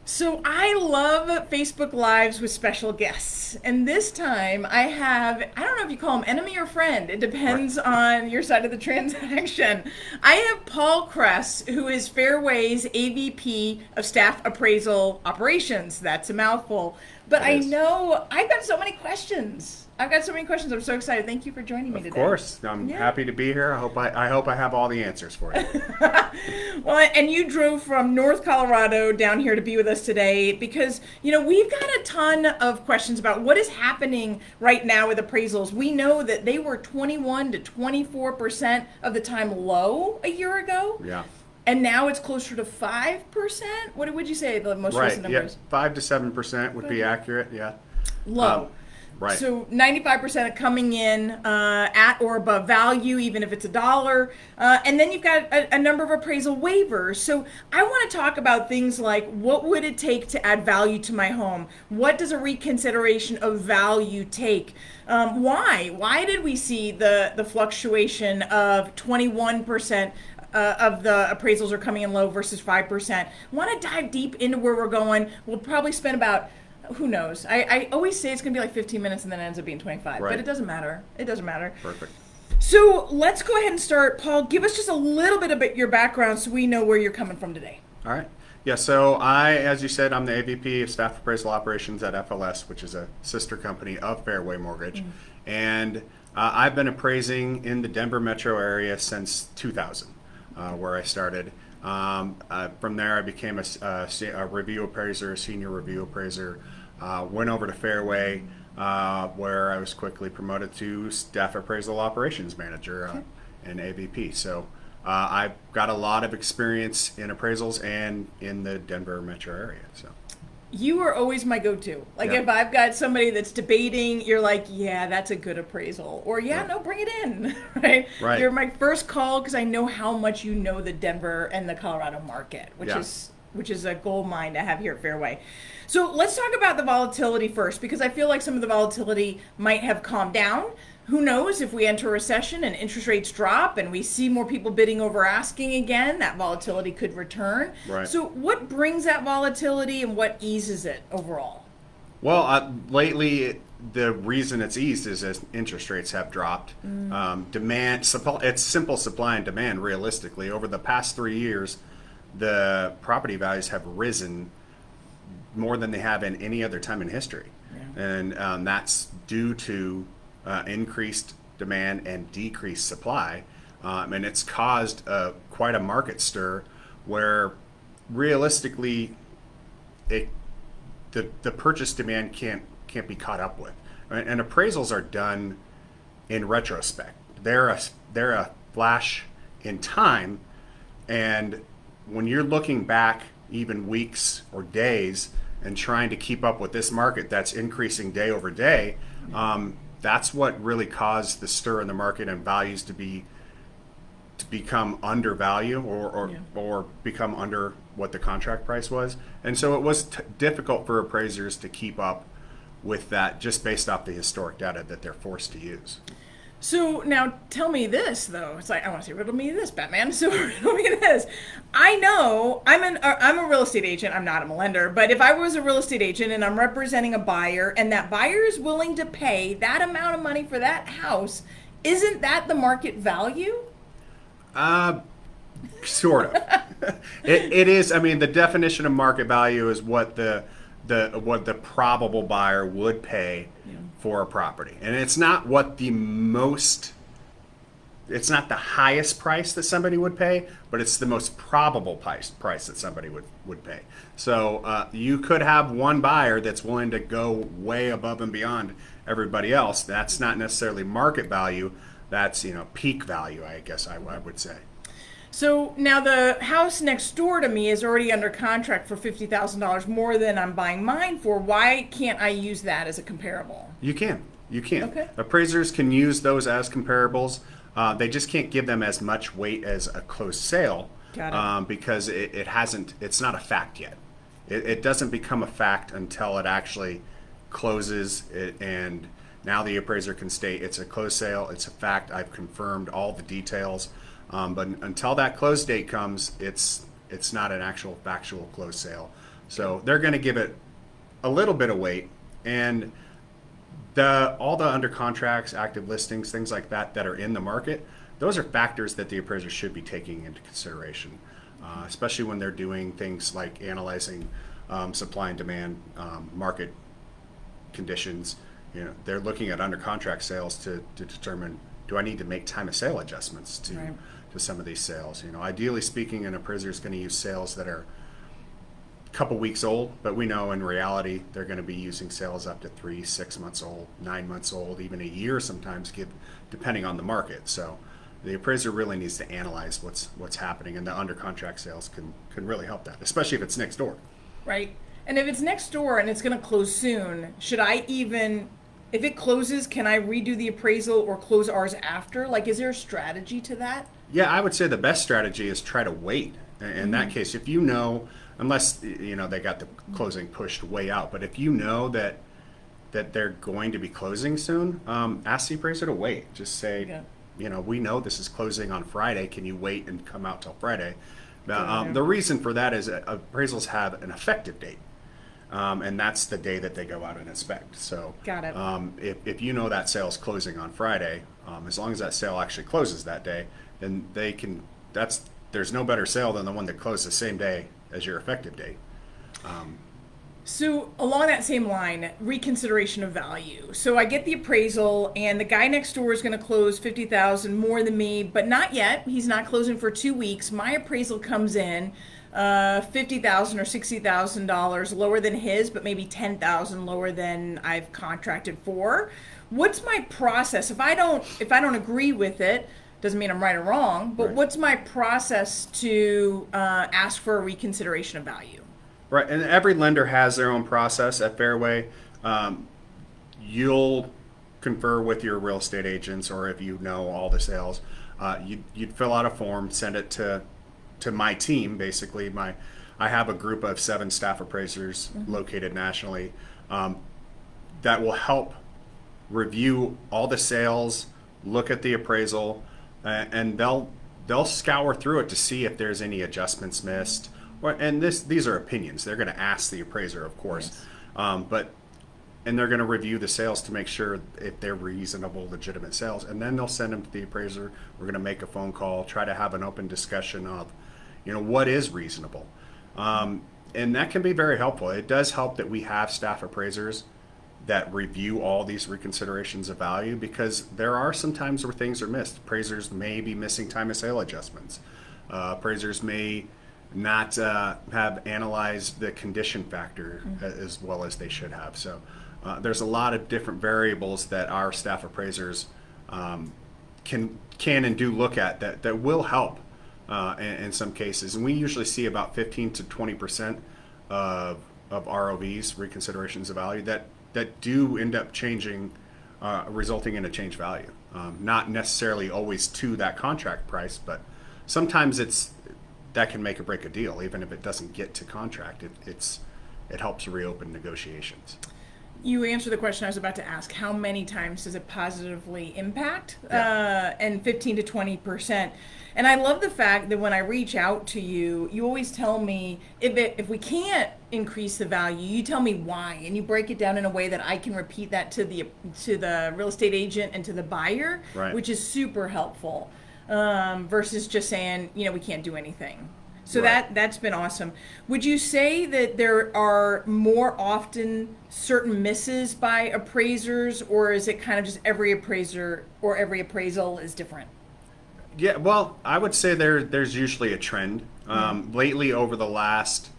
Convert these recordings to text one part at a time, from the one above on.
So I love Facebook Lives with special guests. And this time I don't know if you call him enemy or friend. It Right. depends on your side of the transaction. I have Paul Cress, who is Fairway's AVP of Staff Appraisal Operations. That's a mouthful. But It I is. know I've got so many questions. I've got so many questions. I'm so excited. Thank you for joining me Of today. course. I'm Yeah. happy to be here. I hope I have all the answers for you. Well, and you drove from North Colorado down here to be with us today because, we've got a ton of questions about what is happening right now with appraisals. We know that they were 21 to 24% of the time low a year ago, Yeah. and now it's closer to 5%. What would you say the most Right. recent Yeah. numbers? 5 to 7% would be accurate. Yeah. Low. Right. So 95% are coming in at or above value, even if it's a dollar. And then you've got a number of appraisal waivers. So I want to talk about things like what would it take to add value to my home? What does a reconsideration of value take? Why? Why did we see the fluctuation of 21%? Of the appraisals are coming in low versus 5%. Want to dive deep into where we're going. We'll probably spend about who knows? I always say it's going to be like 15 minutes and then it ends up being 25, Right. but it doesn't matter. It doesn't matter. Perfect. So let's go ahead and start. Paul, give us just a little bit of your background so we know where you're coming from today. All right. Yeah. As you said, I'm the AVP of Staff Appraisal Operations at FLS, which is a sister company of Fairway Mortgage. And I've been appraising in the Denver metro area since 2000, where I started. From there, I became a review appraiser, a senior review appraiser. Went over to Fairway, where I was quickly promoted to staff appraisal operations manager and AVP. So I've got a lot of experience in appraisals and in the Denver metro area. So You are always my go-to. Like Yeah. if I've got somebody that's debating, you're like, yeah, that's a good appraisal. Or yeah, Right. no, bring it in, right? Right. You're my first call because I know how much you know the Denver and the Colorado market, Yeah. which is a gold mine to have here at Fairway. So let's talk about the volatility first because I feel like some of the volatility might have calmed down. Who knows if we enter a recession and interest rates drop and we see more people bidding over asking again, that volatility could return. Right. So what brings that volatility and what eases it overall? Well, lately, the reason it's eased is as interest rates have dropped. Demand, supply, it's simple supply and demand, realistically. Over the past 3 years, the property values have risen more than they have in any other time in history. Yeah. And that's due to increased demand and decreased supply. And it's caused quite a market stir where realistically the purchase demand can't be caught up with. Right? And appraisals are done in retrospect. They're a flash in time, and when you're looking back even weeks or days and trying to keep up with this market that's increasing day over day, that's what really caused the stir in the market and values to become undervalued or become under what the contract price was. And so it was difficult for appraisers to keep up with that just based off the historic data that they're forced to use. So now tell me this though. It's like I want to say riddle me this, Batman. So riddle me this. I know I'm a real estate agent. I'm not a lender, but if I was a real estate agent and I'm representing a buyer and that buyer is willing to pay that amount of money for that house, isn't that the market value? Sort of. It is. I mean, the definition of market value is what the probable buyer would pay for a property, and it's not what it's not the highest price that somebody would pay, but it's the most probable price that somebody would pay. So you could have one buyer that's willing to go way above and beyond everybody else. That's not necessarily market value. That's peak value, I guess I would say. So now the house next door to me is already under contract for $50,000 more than I'm buying mine for. Why can't I use that as a comparable? You can. Okay. Appraisers can use those as comparables. They just can't give them as much weight as a closed sale. Got it. Because it's not a fact yet. It doesn't become a fact until it actually closes and now the appraiser can state it's a closed sale, it's a fact, I've confirmed all the details. But until that close date comes, it's not an actual factual closed sale. So they're going to give it a little bit of weight, and all the under contracts, active listings, things like that that are in the market, those are factors that the appraiser should be taking into consideration, especially when they're doing things like analyzing supply and demand, market conditions. They're looking at under contract sales to determine, do I need to make time of sale adjustments to some of these sales? Ideally speaking, an appraiser is going to use sales that are couple weeks old, but we know in reality they're going to be using sales up to 3, 6 months old, 9 months old, even a year sometimes, depending on the market. So the appraiser really needs to analyze what's happening, and the under contract sales can really help that, especially if it's next door. Right. And if it's next door and it's going to close soon, should I even, if it closes, can I redo the appraisal or close ours after? Like, is there a strategy to that? Yeah, I would say the best strategy is try to wait. In that case, if you know, unless they got the closing pushed way out, but if you know that they're going to be closing soon, ask the appraiser to wait. Just say, we know this is closing on Friday. Can you wait and come out till Friday? The reason for that is appraisals have an effective date, and that's the day that they go out and inspect. So got it. If you know that sale's closing on Friday, as long as that sale actually closes that day, then they can. There's no better sale than the one that closed the same day as your effective date. So along that same line, reconsideration of value. So I get the appraisal, and the guy next door is going to close $50,000 more than me, but not yet. He's not closing for 2 weeks. My appraisal comes in $50,000 or $60,000 lower than his, but maybe $10,000 lower than I've contracted for. What's my process if I don't agree with it? Doesn't mean I'm right or wrong, but what's my process to ask for a reconsideration of value? Right, and every lender has their own process at Fairway. You'll confer with your real estate agents, or if you know all the sales, you'd fill out a form, send it to my team. Basically, I have a group of 7 staff appraisers located nationally that will help review all the sales, look at the appraisal, and they'll scour through it to see if there's any adjustments missed. And these are opinions. They're going to ask the appraiser, of course, and they're going to review the sales to make sure if they're reasonable, legitimate sales, and then they'll send them to the appraiser. We're going to make a phone call, try to have an open discussion of, what is reasonable, and that can be very helpful. It does help that we have staff appraisers that review all these reconsiderations of value, because there are some times where things are missed. Appraisers may be missing time of sale adjustments. Appraisers may not have analyzed the condition factor as well as they should have. So there's a lot of different variables that our staff appraisers can and do look at that will help in some cases. And we usually see about 15 to 20% of ROVs, reconsiderations of value, that do end up changing, resulting in a change value. Not necessarily always to that contract price, but sometimes that can make or break a deal. Even if it doesn't get to contract, it helps reopen negotiations. You answered the question I was about to ask. How many times does it positively impact? And 15 to 20%. And I love the fact that when I reach out to you, you always tell me if we can't increase the value, you tell me why, and you break it down in a way that I can repeat that to the real estate agent and to the buyer, which is super helpful. Versus just saying, we can't do anything. So that's been awesome. Would you say that there are more often certain misses by appraisers, or is it kind of just every appraiser or every appraisal is different? Yeah, well, I would say there's usually a trend. Lately, over the last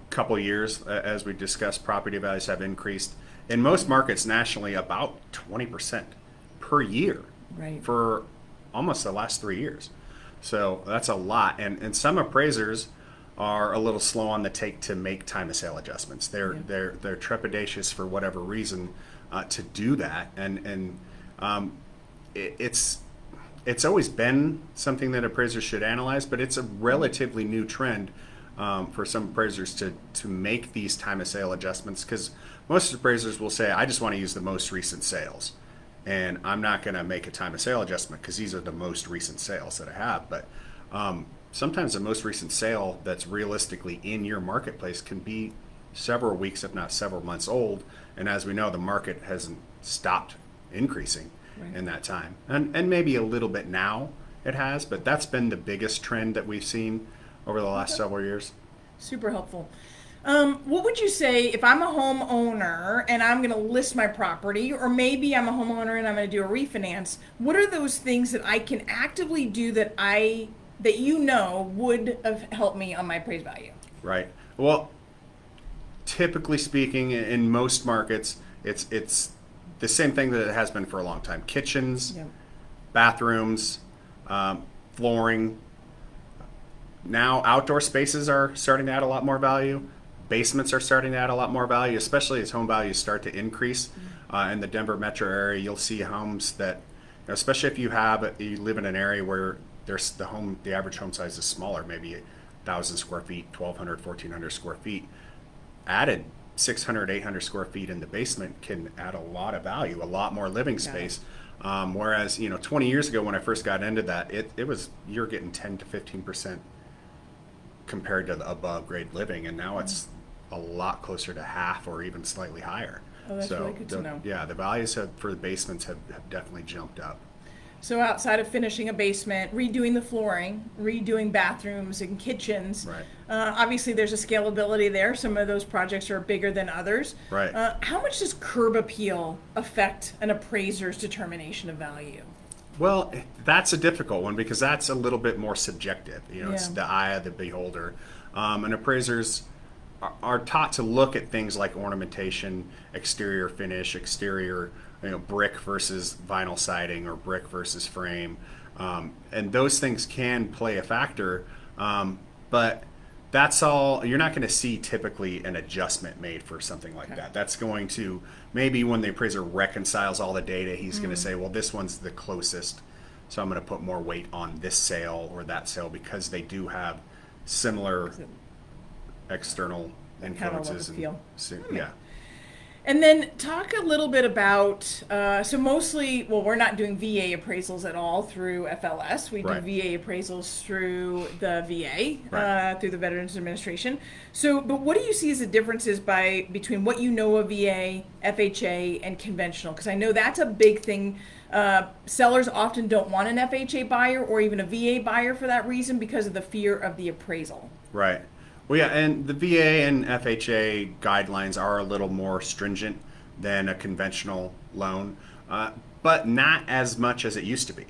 couple years, as we discussed, property values have increased in most markets nationally about 20% per year for almost the last 3 years. So that's a lot. And some appraisers are a little slow on the take to make time of sale adjustments. They're trepidatious for whatever reason to do that. And it's always been something that appraisers should analyze, but it's a relatively new trend for some appraisers to make these time of sale adjustments, because most appraisers will say, I just want to use the most recent sales, and I'm not going to make a time of sale adjustment because these are the most recent sales that I have. But sometimes the most recent sale that's realistically in your marketplace can be several weeks, if not several months old. And as we know, the market hasn't stopped increasing in that time. And maybe a little bit now it has, but that's been the biggest trend that we've seen over the last several years. Super helpful. What would you say if I'm a homeowner and I'm going to list my property, or maybe I'm a homeowner and I'm going to do a refinance? What are those things that I can actively do that would have helped me on my appraised value? Right. Well, typically speaking, in most markets, it's the same thing that it has been for a long time. Kitchens, bathrooms, flooring. Now outdoor spaces are starting to add a lot more value. Basements are starting to add a lot more value, especially as home values start to increase. In the Denver metro area, you'll see homes that, especially if you live in an area where the average home size is smaller, maybe 1,000 square feet, 1,200, 1,400 square feet. Added 600, 800 square feet in the basement can add a lot of value, a lot more living space. Whereas 20 years ago when I first got into that, it was, you're getting 10 to 15% compared to the above grade living, and now it's a lot closer to half or even slightly higher. Oh, that's really good to know. Yeah, the values for the basements have definitely jumped up. So outside of finishing a basement, redoing the flooring, redoing bathrooms and kitchens, Right. Obviously there's a scalability there. Some of those projects are bigger than others. Right. How much does curb appeal affect an appraiser's determination of value? Well, that's a difficult one because that's a little bit more subjective. It's Yeah. the eye of the beholder. And appraisers are taught to look at things like ornamentation, exterior finish, exterior, brick versus vinyl siding or brick versus frame. And those things can play a factor. But that's all, you're not going to see typically an adjustment made for something like that. That's going to, maybe when the appraiser reconciles all the data, he's going to say, well, this one's the closest, so I'm going to put more weight on this sale or that sale because they do have similar external influences. Yeah. And then talk a little bit about, so mostly, well, we're not doing VA appraisals at all through FLS. We do Right. VA appraisals through the VA, Right. through the Veterans Administration. So, but what do you see as the differences between what you know of VA, FHA, and conventional? Because I know that's a big thing. Sellers often don't want an FHA buyer or even a VA buyer for that reason because of the fear of the appraisal. Right. Well, yeah, and the VA and FHA guidelines are a little more stringent than a conventional loan, but not as much as it used to be.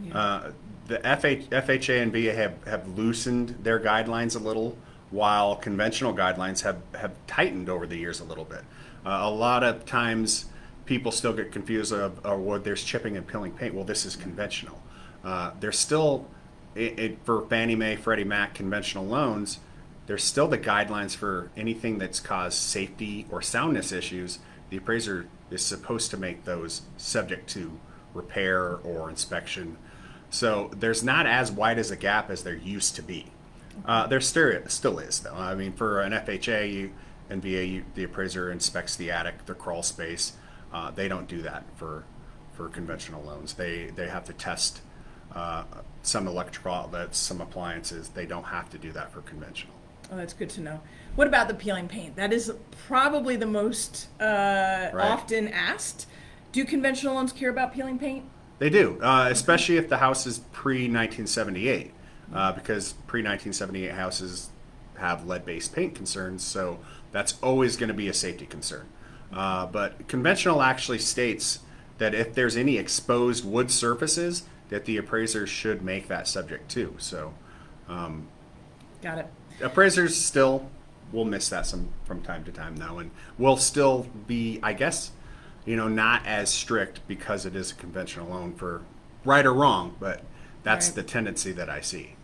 The FHA and VA have loosened their guidelines a little, while conventional guidelines have tightened over the years a little bit. A lot of times people still get confused well, there's chipping and peeling paint. Well, this is conventional. There's still, for Fannie Mae, Freddie Mac conventional loans, there's still the guidelines for anything that's caused safety or soundness issues. The appraiser is supposed to make those subject to repair or inspection. So there's not as wide as a gap as there used to be. There still is, though. I mean, for an FHA and VA, the appraiser inspects the attic, the crawl space. They don't do that for conventional loans. They have to test some electrical outlets, some appliances. They don't have to do that for conventional. Oh, that's good to know. What about the peeling paint? That is probably the most often asked. Do conventional loans care about peeling paint? They do, especially if the house is pre-1978, because pre-1978 houses have lead-based paint concerns, so that's always going to be a safety concern. But conventional actually states that if there's any exposed wood surfaces, that the appraiser should make that subject too. So, Got it. appraisers still will miss that from time to time, though, and will still be, I guess, not as strict because it is a conventional loan for right or wrong, but that's Right. the tendency that I see.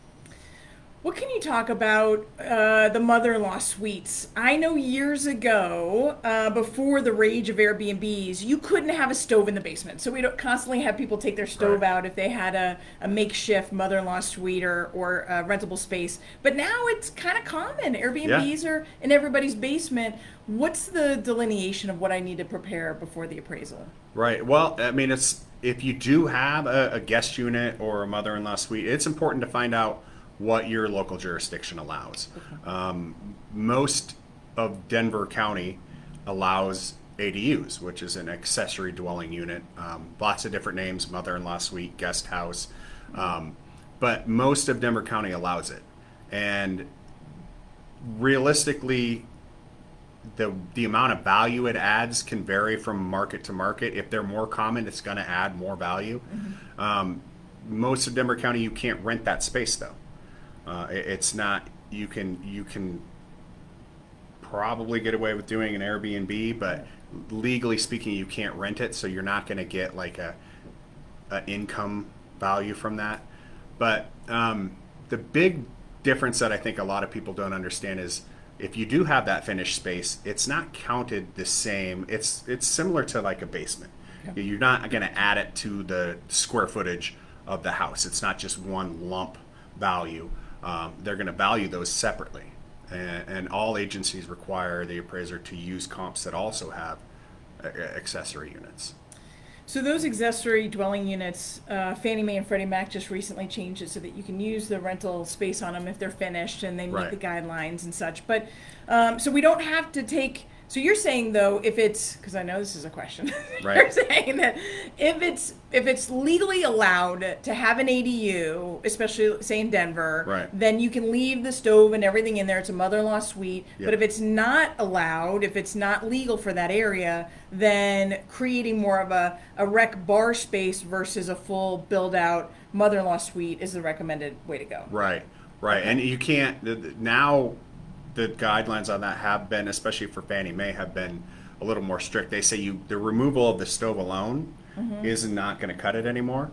What can you talk about the mother-in-law suites? I know years ago, before the rage of Airbnbs, you couldn't have a stove in the basement. So we don't constantly have people take their stove Right. out if they had a makeshift mother-in-law suite or a rentable space. But now it's kind of common. Airbnbs are in everybody's basement. What's the delineation of what I need to prepare before the appraisal? Right. Well, I mean, if you do have a guest unit or a mother-in-law suite, it's important to find out what your local jurisdiction allows. Most of Denver County allows ADUs, which is an accessory dwelling unit. Lots of different names: mother-in-law suite, guest house. But most of Denver County allows it, and realistically, the amount of value it adds can vary from market to market. If they're more common, it's going to add more value. Most of Denver County, you can't rent that space though. It's not. You can probably get away with doing an Airbnb, but legally speaking, you can't rent it, so you're not going to get like a income value from that. But the big difference that I think a lot of people don't understand is if you do have that finished space, it's not counted the same. It's similar to like a basement. Okay. You're not going to add it to the square footage of the house. It's not just one lump value. They're going to value those separately. And all agencies require the appraiser to use comps that also have accessory units. So those accessory dwelling units, Fannie Mae and Freddie Mac just recently changed it so that you can use the rental space on them if they're finished and they meet the guidelines and such. But so we don't have to take. So you're saying though, if it's, because I know this is a question, you're saying that if it's legally allowed to have an ADU, especially say in Denver, then you can leave the stove and everything in there. It's a mother-in-law suite. But if it's not allowed, if it's not legal for that area, then creating more of a rec bar space versus a full build-out mother-in-law suite is the recommended way to go. Right. And you can't now. The guidelines on that have been, especially for Fannie Mae, have been a little more strict. They say the removal of the stove alone is not going to cut it anymore.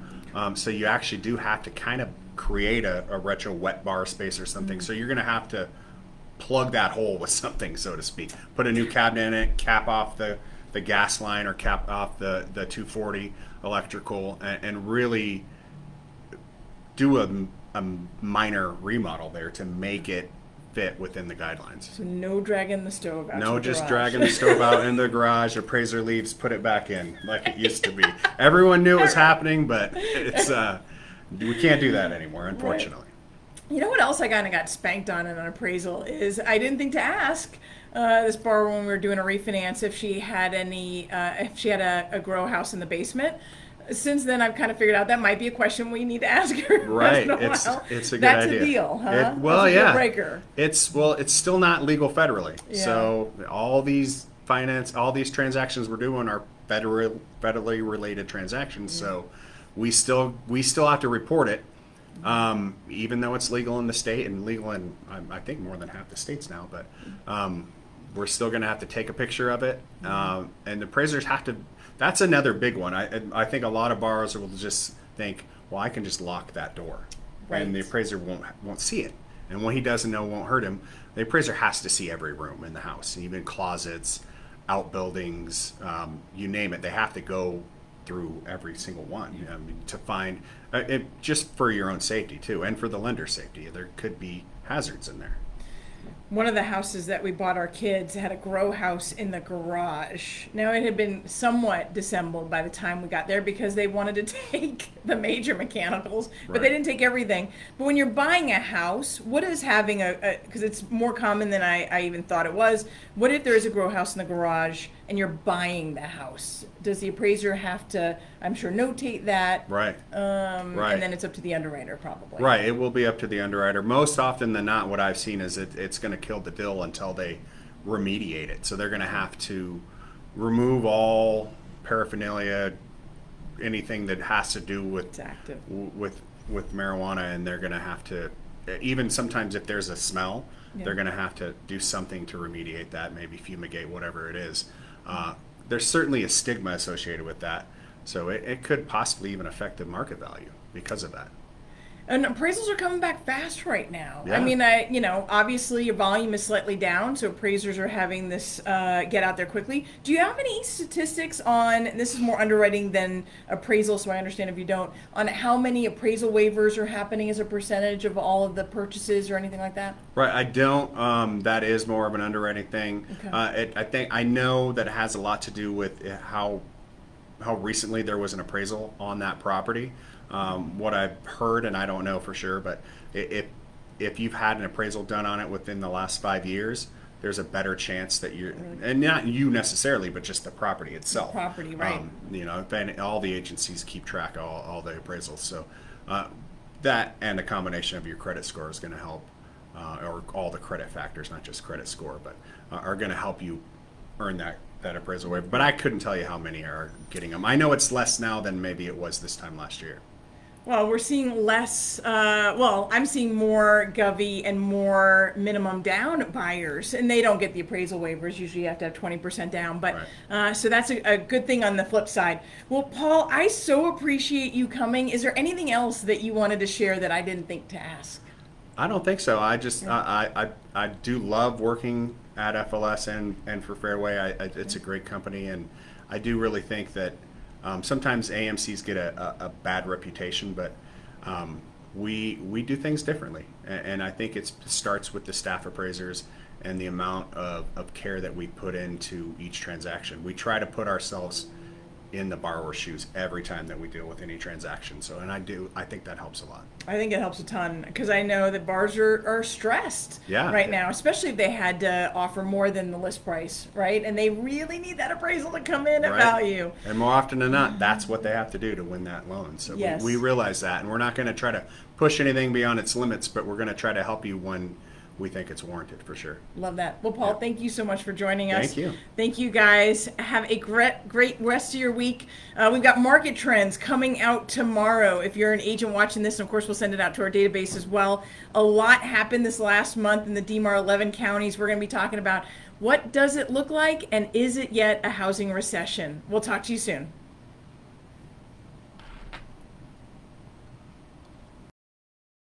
So you actually do have to kind of create a retro wet bar space or something. So you're going to have to plug that hole with something, so to speak. Put a new cabinet in it, cap off the gas line or cap off the 240 electrical, and really do a minor remodel there to make it fit within the guidelines. So no dragging the stove out. No, just dragging the stove out in the garage. Appraiser leaves, put it back in like it used to be. Everyone knew it was happening, but it's we can't do that anymore, unfortunately. You know what else I kind of got spanked on in an appraisal is I didn't think to ask this borrower when we were doing a refinance if she had a grow house in the basement. Since then, I've kind of figured out that might be a question we need to ask her. Right, it's a good idea. That's a deal, huh? Well, yeah. Breaker. It's still not legal federally. Yeah. So all these transactions we're doing are federally related transactions. Yeah. So we still have to report it, even though it's legal in the state and legal in I think more than half the states now. But we're still going to have to take a picture of it, and the appraisers have to. That's another big one. I think a lot of borrowers will just think, well, I can just lock that door, and the appraiser won't see it. And what he doesn't know won't hurt him. The appraiser has to see every room in the house, even closets, outbuildings, you name it. They have to go through every single one to find it, just for your own safety too, and for the lender's safety. There could be hazards in there. One of the houses that we bought our kids had a grow house in the garage. Now, it had been somewhat disassembled by the time we got there because they wanted to take the major mechanicals, but they didn't take everything. But when you're buying a house, what is having because it's more common than I even thought it was, what if there is a grow house in the garage and you're buying the house? Does the appraiser have to, I'm sure, notate that? Right. And then it's up to the underwriter probably. Right. It will be up to the underwriter. Most often than not, what I've seen is it's going to kill the deal until they remediate it. So they're going to have to remove all paraphernalia, anything that has to do with marijuana, and they're going to have to, even sometimes if there's a smell, they're going to have to do something to remediate that, maybe fumigate, whatever it is. There's certainly a stigma associated with that, so it could possibly even affect the market value because of that. And appraisals are coming back fast right now. Yeah. I mean, obviously your volume is slightly down, so appraisers are having this get out there quickly. Do you have any statistics on, and this is more underwriting than appraisal, so I understand if you don't, on how many appraisal waivers are happening as a percentage of all of the purchases or anything like that? Right, I don't. That is more of an underwriting thing. Okay. I know that it has a lot to do with how recently there was an appraisal on that property. What I've heard, and I don't know for sure, but if you've had an appraisal done on it within the last 5 years, there's a better chance that you're, and not you necessarily, but just the property itself. The property, right. Then all the agencies keep track of all the appraisals. So that and a combination of your credit score is going to help, or all the credit factors, not just credit score, but are going to help you earn that appraisal waiver. But I couldn't tell you how many are getting them. I know it's less now than maybe it was this time last year. Well, we're seeing less, I'm seeing more Govy and more minimum down buyers, and they don't get the appraisal waivers. Usually you have to have 20% down. But Right. so that's a good thing on the flip side. Well, Paul, I so appreciate you coming. Is there anything else that you wanted to share that I didn't think to ask? I don't think so. I just I do love working at FLS and for Fairway. It's a great company, and I do really think that sometimes AMCs get a bad reputation, but we do things differently, and I think it starts with the staff appraisers and the amount of care that we put into each transaction. We try to put ourselves in the borrower's shoes every time that we deal with any transaction. So, and I think that helps a lot. I think it helps a ton because I know that bars are stressed right now, especially if they had to offer more than the list price, right? And they really need that appraisal to come in at value. And more often than not, that's what they have to do to win that loan. So yes. we realize that, and we're not going to try to push anything beyond its limits, but we're going to try to help you when we think it's warranted, for sure. Love that. Well, Paul, thank you so much for joining us. Thank you. Thank you, guys. Have a great rest of your week. We've got market trends coming out tomorrow. If you're an agent watching this, and of course, we'll send it out to our database as well. A lot happened this last month in the DMAR 11 counties. We're going to be talking about what does it look like, and is it yet a housing recession? We'll talk to you soon.